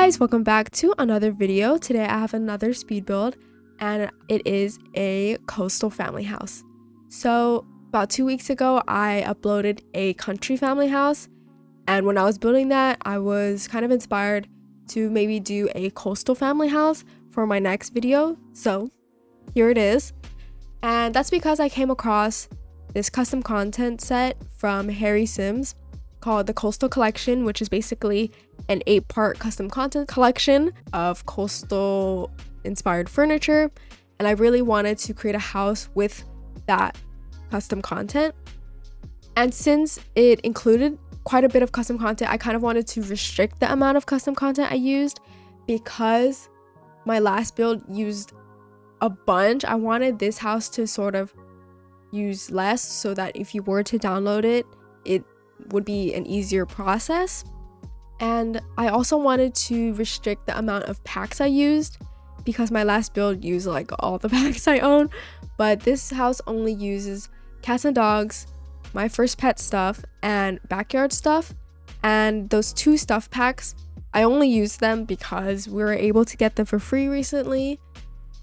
guys, welcome back to another video. Today I have another speed build and it is a coastal family house. So about 2 weeks ago I uploaded a country family house, and when I was building that I was kind of inspired to maybe do a coastal family house for my next video. So here it is, and that's because I came across this custom content set from Harry Sims called the Coastal Collection, which is basically an 8-part custom content collection of coastal inspired furniture, and I really wanted to create a house with that custom content. And since it included quite a bit of custom content, I kind of wanted to restrict the amount of custom content I used because my last build used a bunch. I wanted this house to sort of use less so that if you were to download it, it would be an easier process. And I also wanted to restrict the amount of packs I used because my last build used like all the packs I own, but this house only uses cats and dogs, my first pet stuff, and backyard stuff. And those 2 stuff packs, I only used them because we were able to get them for free recently.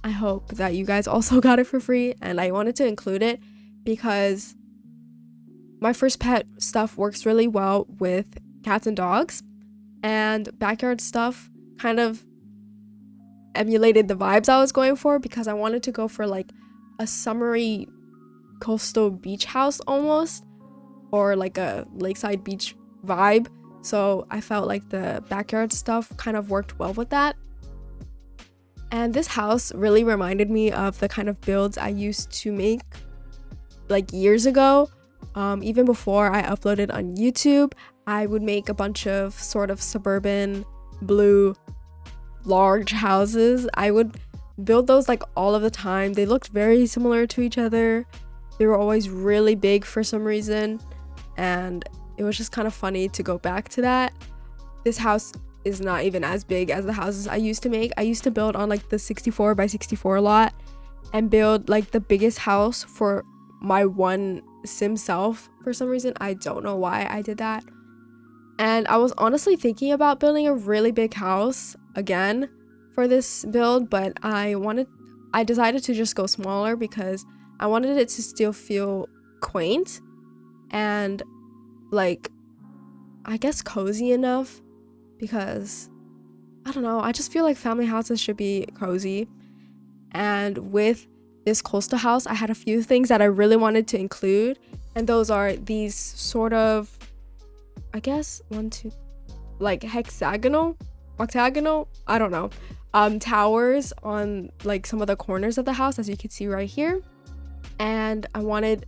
I hope that you guys also got it for free, and I wanted to include it because my first pet stuff works really well with cats and dogs, and backyard stuff kind of emulated the vibes I was going for because I wanted to go for like a summery coastal beach house almost, or like a lakeside beach vibe. So I felt like the backyard stuff kind of worked well with that. And this house really reminded me of the kind of builds I used to make like years ago. Even before I uploaded on YouTube, I would make a bunch of sort of suburban blue large houses. I would build those like all of the time. They looked very similar to each other. They were always really big for some reason, and it was just kind of funny to go back to that. This house is not even as big as the houses I used to make. I used to build on like the 64 by 64 lot and build like the biggest house for my one sim self. For some reason, I don't know why I did that. And I was honestly thinking about building a really big house again for this build, but I decided to just go smaller because I wanted it to still feel quaint and like, I guess, cozy enough, because I don't know, I just feel like family houses should be cozy. And with this coastal house, I had a few things that I really wanted to include, and those are these sort of, I guess, like octagonal, I don't know, towers on like some of the corners of the house, as you can see right here. And I wanted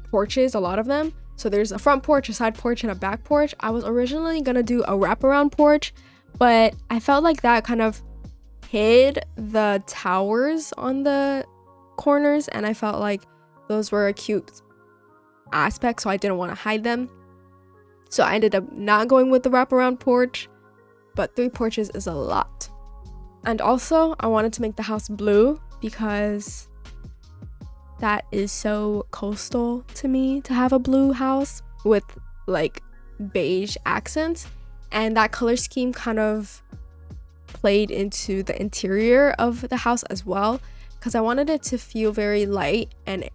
porches, a lot of them. So there's a front porch, a side porch, and a back porch. I was originally gonna do a wraparound porch, but I felt like that kind of hid the towers on the corners, and I felt like those were a cute aspect, so I didn't want to hide them. So I ended up not going with the wraparound porch, but 3 porches is a lot. And also I wanted to make the house blue because that is so coastal to me, to have a blue house with like beige accents, and that color scheme kind of played into the interior of the house as well, because I wanted it to feel very light and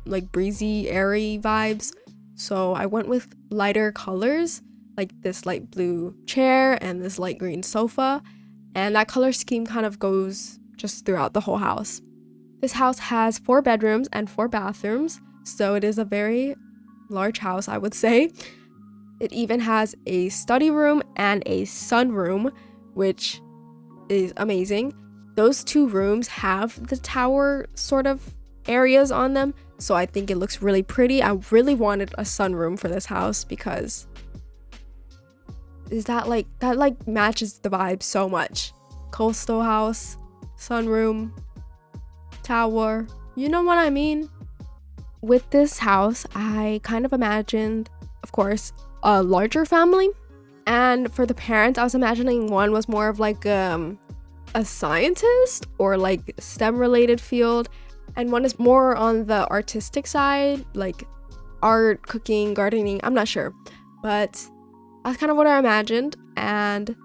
like breezy, airy vibes. So I went with lighter colors, like this light blue chair and this light green sofa, and that color scheme kind of goes just throughout the whole house. This house has 4 bedrooms and 4 bathrooms, so it is a very large house, I would say. It even has a study room and a sunroom, which is amazing. Those 2 rooms have the tower sort of areas on them, so I think it looks really pretty. I really wanted a sunroom for this house because that matches the vibe so much. Coastal house, sunroom, tower, you know what I mean? With this house, I kind of imagined, of course, a larger family. And for the parents, I was imagining one was more of like a scientist or like STEM related field, and one is more on the artistic side, like art, cooking, gardening, I'm not sure, but that's kind of what I imagined. And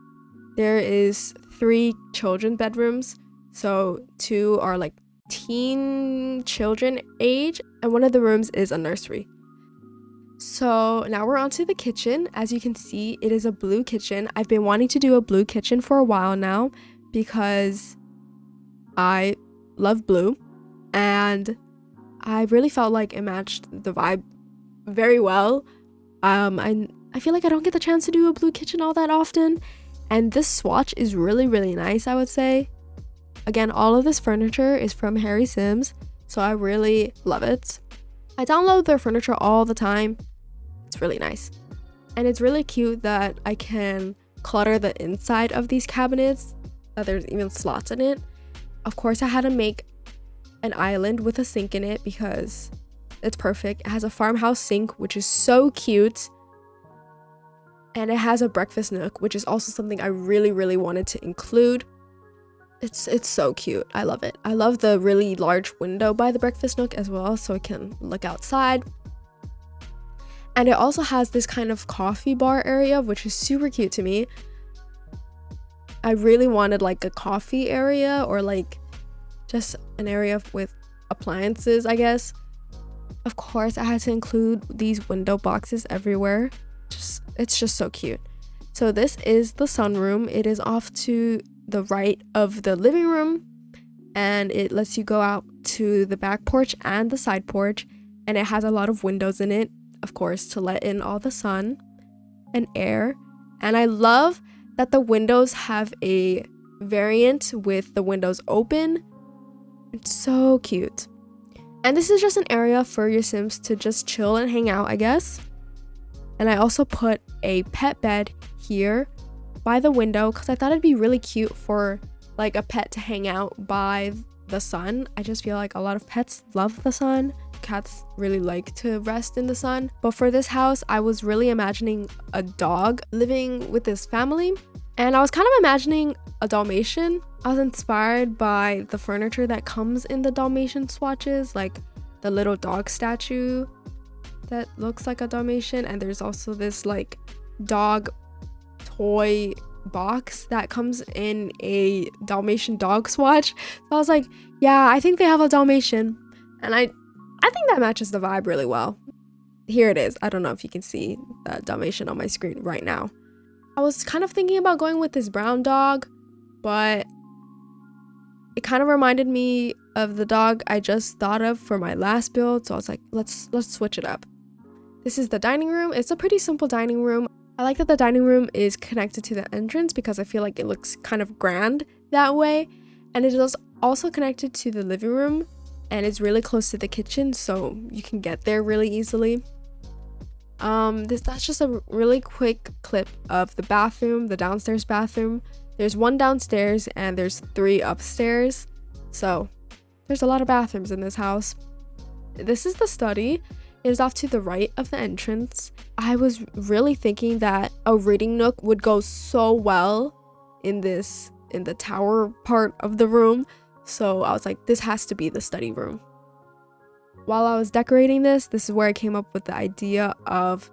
there is 3 children bedrooms. So 2 are like teen children age, and one of the rooms is a nursery. So now we're onto the kitchen. As you can see, it is a blue kitchen. I've been wanting to do a blue kitchen for a while now because I love blue, and I really felt like it matched the vibe very well. I feel like I don't get the chance to do a blue kitchen all that often, and this swatch is really, really nice, I would say. Again, all of this furniture is from Harry Sims, so I really love it. I download their furniture all the time. It's really nice. And it's really cute that I can clutter the inside of these cabinets, that there's even slots in it. Of course, I had to make an island with a sink in it because it's perfect. It has a farmhouse sink, which is so cute. And it has a breakfast nook, which is also something I really, really wanted to include. It's so cute. I love it. I love the really large window by the breakfast nook as well, so it can look outside. And it also has this kind of coffee bar area, which is super cute to me. I really wanted like a coffee area, or like just an area with appliances, I guess. Of course, I had to include these window boxes everywhere. It's just so cute. So this is the sunroom. It is off to the right of the living room, and it lets you go out to the back porch and the side porch, and it has a lot of windows in it, of course, to let in all the sun and air. And I love that the windows have a variant with the windows open. It's so cute. And this is just an area for your Sims to just chill and hang out, I guess. And I also put a pet bed here by the window because I thought it'd be really cute for like a pet to hang out by the sun. I just feel like a lot of pets love the sun. Cats really like to rest in the sun. But for this house, I was really imagining a dog living with his family. And I was kind of imagining a Dalmatian. I was inspired by the furniture that comes in the Dalmatian swatches, like the little dog statue that looks like a Dalmatian. And there's also this like dog toy box that comes in a Dalmatian dog swatch. So I was like, yeah, I think they have a Dalmatian. And I think that matches the vibe really well. Here it is. I don't know if you can see the Dalmatian on my screen right now. I was kind of thinking about going with this brown dog, but it kind of reminded me of the dog I just thought of for my last build. So I was like, let's switch it up. This is the dining room. It's a pretty simple dining room. I like that the dining room is connected to the entrance because I feel like it looks kind of grand that way. And it is also connected to the living room, and it's really close to the kitchen, so you can get there really easily. That's just a really quick clip of the bathroom, the downstairs bathroom. There's 1 downstairs and there's 3 upstairs. So there's a lot of bathrooms in this house. This is the study. It is off to the right of the entrance. I was really thinking that a reading nook would go so well in the tower part of the room. So I was like, this has to be the study room. While I was decorating this is where I came up with the idea of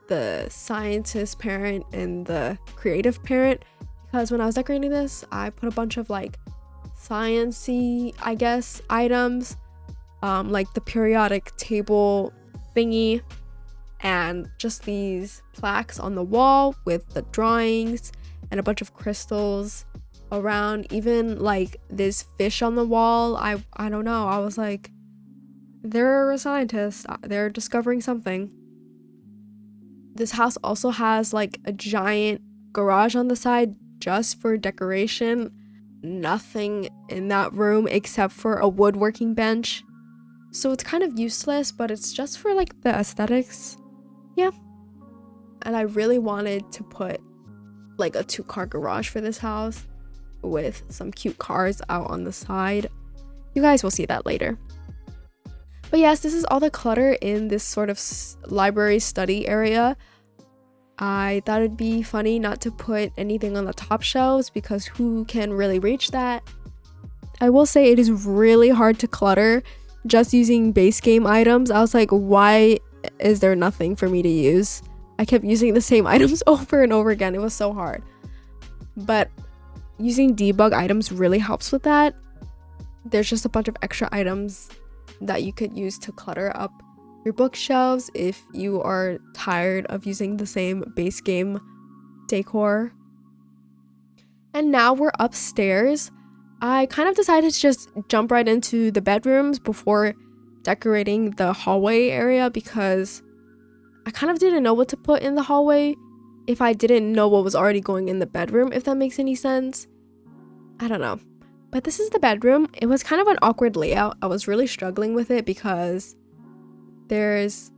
the scientist parent and the creative parent. Because when I was decorating this, I put a bunch of like science-y, I guess, items. Like the periodic table thingy, and just these plaques on the wall with the drawings and a bunch of crystals around. Even like this fish on the wall. I don't know. I was like, they're a scientist. They're discovering something. This house also has like a giant garage on the side just for decoration. Nothing in that room except for a woodworking bench. So it's kind of useless, but it's just for like the aesthetics. Yeah. And I really wanted to put like a 2-car garage for this house with some cute cars out on the side. You guys will see that later. But yes, this is all the clutter in this sort of library study area. I thought it'd be funny not to put anything on the top shelves because who can really reach that? I will say it is really hard to clutter just using base game items. I was like, why is there nothing for me to use? I kept using the same items over and over again. It was so hard. but using debug items really helps with that. There's just a bunch of extra items that you could use to clutter up your bookshelves if you are tired of using the same base game decor. And now we're upstairs. I kind of decided to just jump right into the bedrooms before decorating the hallway area because I kind of didn't know what to put in the hallway if I didn't know what was already going in the bedroom, if that makes any sense. I don't know. But this is the bedroom. It was kind of an awkward layout. I was really struggling with it because there's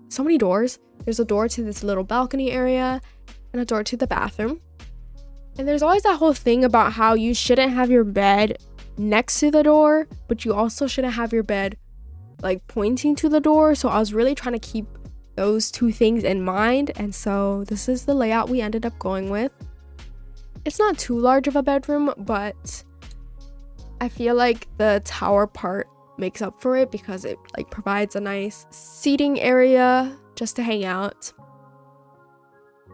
so many doors. There's a door to this little balcony area and a door to the bathroom. And there's always that whole thing about how you shouldn't have your bed next to the door, but you also shouldn't have your bed like pointing to the door. So I was really trying to keep those two things in mind. And so this is the layout we ended up going with. It's not too large of a bedroom, but I feel like the tower part makes up for it because it like provides a nice seating area just to hang out.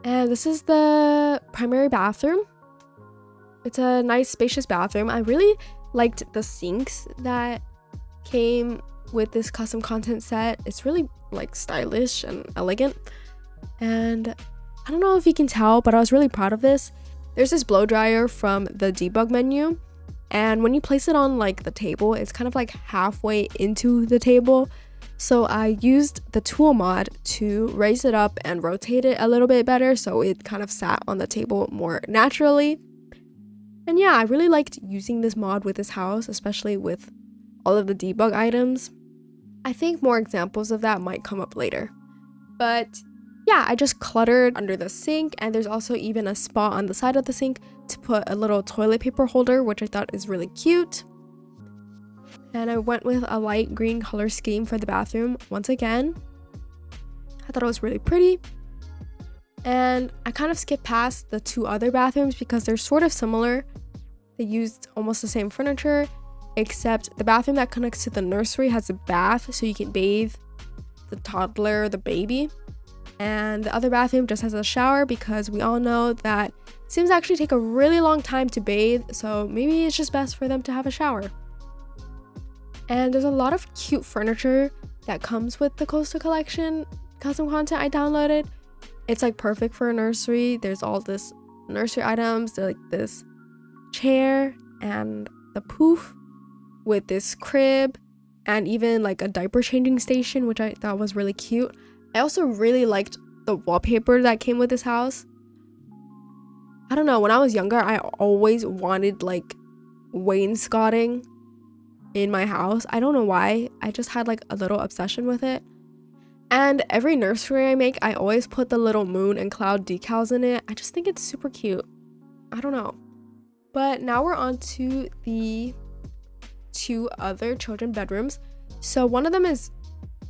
And this is the primary bathroom. It's a nice spacious bathroom. I really liked the sinks that came with this custom content set. It's really like stylish and elegant. And I don't know if you can tell, but I was really proud of this. There's this blow dryer from the debug menu. And when you place it on like the table, it's kind of like halfway into the table. So I used the tool mod to raise it up and rotate it a little bit better so it kind of sat on the table more naturally. And yeah, I really liked using this mod with this house, especially with all of the debug items. I think more examples of that might come up later. But yeah, I just cluttered under the sink, and there's also even a spot on the side of the sink to put a little toilet paper holder, which I thought is really cute. And I went with a light green color scheme for the bathroom once again. I thought it was really pretty. And I kind of skipped past the two other bathrooms because they're sort of similar. They used almost the same furniture, except the bathroom that connects to the nursery has a bath so you can bathe the toddler, the baby. And the other bathroom just has a shower because we all know that Sims actually take a really long time to bathe, so maybe it's just best for them to have a shower. And there's a lot of cute furniture that comes with the Coastal Collection custom content I downloaded. It's like perfect for a nursery. There's all this nursery items. They're like this chair and the poof with this crib and even like a diaper changing station, which I thought was really cute. I also really liked the wallpaper that came with this house. I don't know, when I was younger, I always wanted like wainscoting in my house. I don't know why. I just had like a little obsession with it. And every nursery I make, I always put the little moon and cloud decals in it. I just think it's super cute. I don't know. But now we're on to the two other children bedrooms. So one of them is,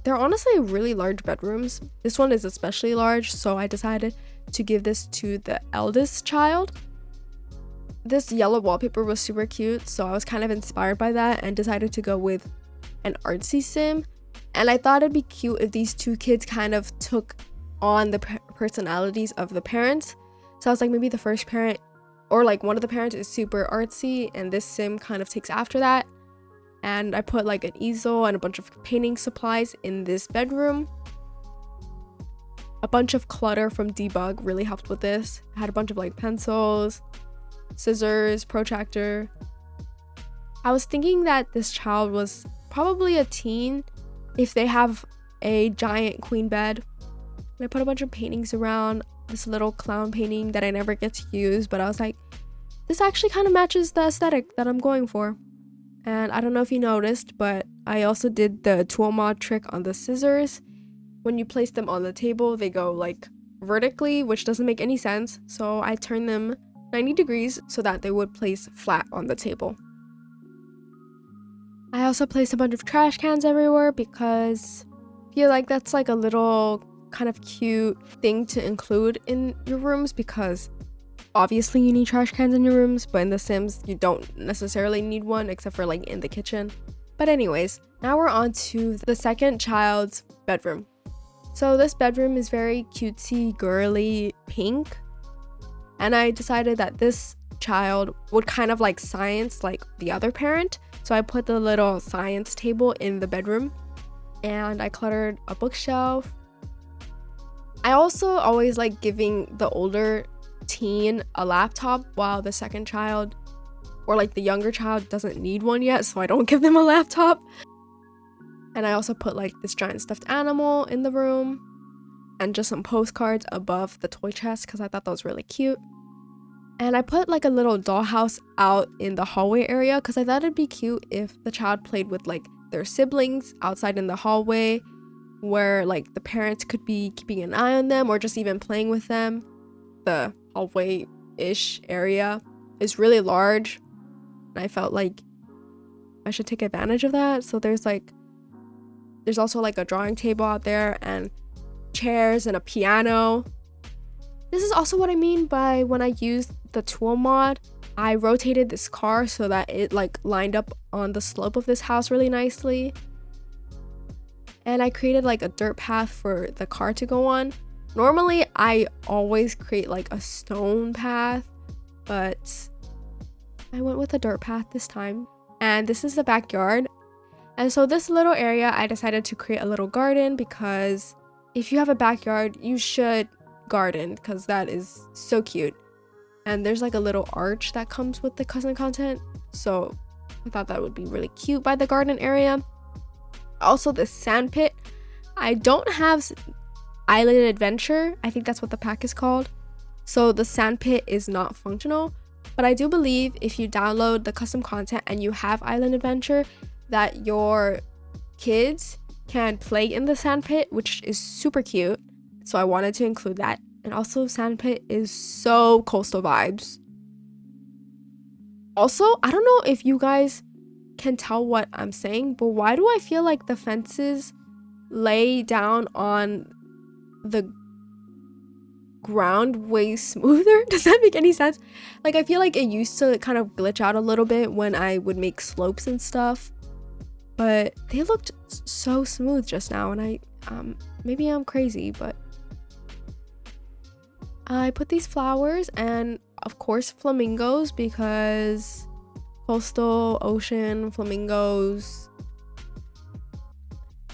they're honestly really large bedrooms. This one is especially large, so I decided to give this to the eldest child. This yellow wallpaper was super cute, so I was kind of inspired by that and decided to go with an artsy sim. And I thought it'd be cute if these two kids kind of took on the personalities of the parents. So I was like, maybe the first parent or like one of the parents is super artsy and this sim kind of takes after that. And I put like an easel and a bunch of painting supplies in this bedroom. A bunch of clutter from debug really helped with this. I had a bunch of like pencils, scissors, protractor. I was thinking that this child was probably a teen if they have a giant queen bed. And I put a bunch of paintings around, this little clown painting that I never get to use, but I was like, this actually kind of matches the aesthetic that I'm going for. And I don't know if you noticed, but I also did the tool mod trick on the scissors. When you place them on the table, they go like vertically, which doesn't make any sense. So I turned them 90 degrees so that they would place flat on the table. I also placed a bunch of trash cans everywhere because I feel like that's like a little kind of cute thing to include in your rooms, because obviously you need trash cans in your rooms, but in The Sims you don't necessarily need one except for like in the kitchen. But anyways, now we're on to the second child's bedroom. So this bedroom is very cutesy, girly pink. And I decided that this child would kind of like science like the other parent. So I put the little science table in the bedroom, and I cluttered a bookshelf. I also always like giving the older teen a laptop while the second child or like the younger child doesn't need one yet, so I don't give them a laptop. And I also put like this giant stuffed animal in the room and just some postcards above the toy chest because I thought that was really cute. And I put like a little dollhouse out in the hallway area because I thought it'd be cute if the child played with like their siblings outside in the hallway, where like the parents could be keeping an eye on them or just even playing with them. The hallway-ish area is really large, and I felt like I should take advantage of that. So there's also like a drawing table out there and chairs and a piano. This is also what I mean by when I used the tool mod. I rotated this car so that it like lined up on the slope of this house really nicely. And I created like a dirt path for the car to go on. Normally, I always create like a stone path, but I went with a dirt path this time. And this is the backyard. And so this little area, I decided to create a little garden because if you have a backyard, you should garden because that is so cute. And there's like a little arch that comes with the custom content, so I thought that would be really cute by the garden area. Also, the sand pit. I don't have Island Adventure. I think that's what the pack is called. So the sand pit is not functional, but I do believe if you download the custom content and you have Island Adventure, that your kids can play in the sand pit, which is super cute. So I wanted to include that. And also, sandpit is so coastal vibes. Also, I don't know if you guys can tell what I'm saying, but why do I feel like the fences lay down on the ground way smoother? Does that make any sense? Like, I feel like it used to kind of glitch out a little bit when I would make slopes and stuff, but they looked so smooth just now, and maybe I'm crazy, but I put these flowers and of course flamingos because coastal, ocean, flamingos.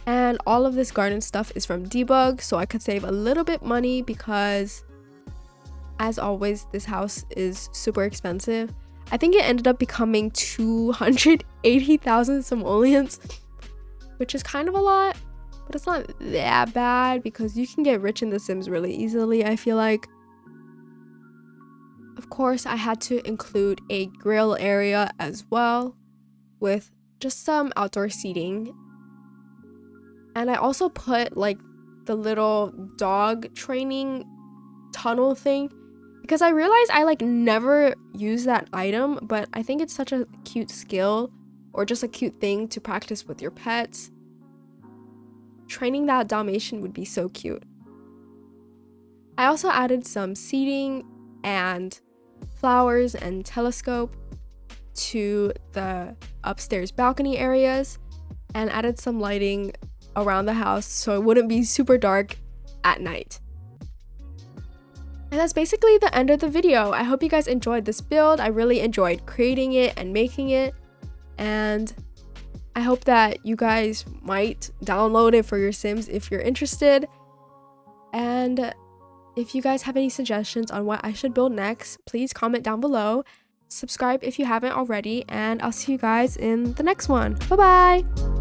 And all of this garden stuff is from Debug, so I could save a little bit money because as always, this house is super expensive. I think it ended up becoming 280,000 simoleons, which is kind of a lot, but it's not that bad because you can get rich in The Sims really easily, I feel like. Of course, I had to include a grill area as well with just some outdoor seating. And I also put like the little dog training tunnel thing because I realized I like never use that item, but I think it's such a cute skill or just a cute thing to practice with your pets. Training that Dalmatian would be so cute. I also added some seating and flowers and telescope to the upstairs balcony areas and added some lighting around the house so it wouldn't be super dark at night. And that's basically the end of the video. I hope you guys enjoyed this build. I really enjoyed creating it and making it, and I hope that you guys might download it for your Sims if you're interested. And if you guys have any suggestions on what I should build next, please comment down below. Subscribe if you haven't already, and I'll see you guys in the next one. Bye bye!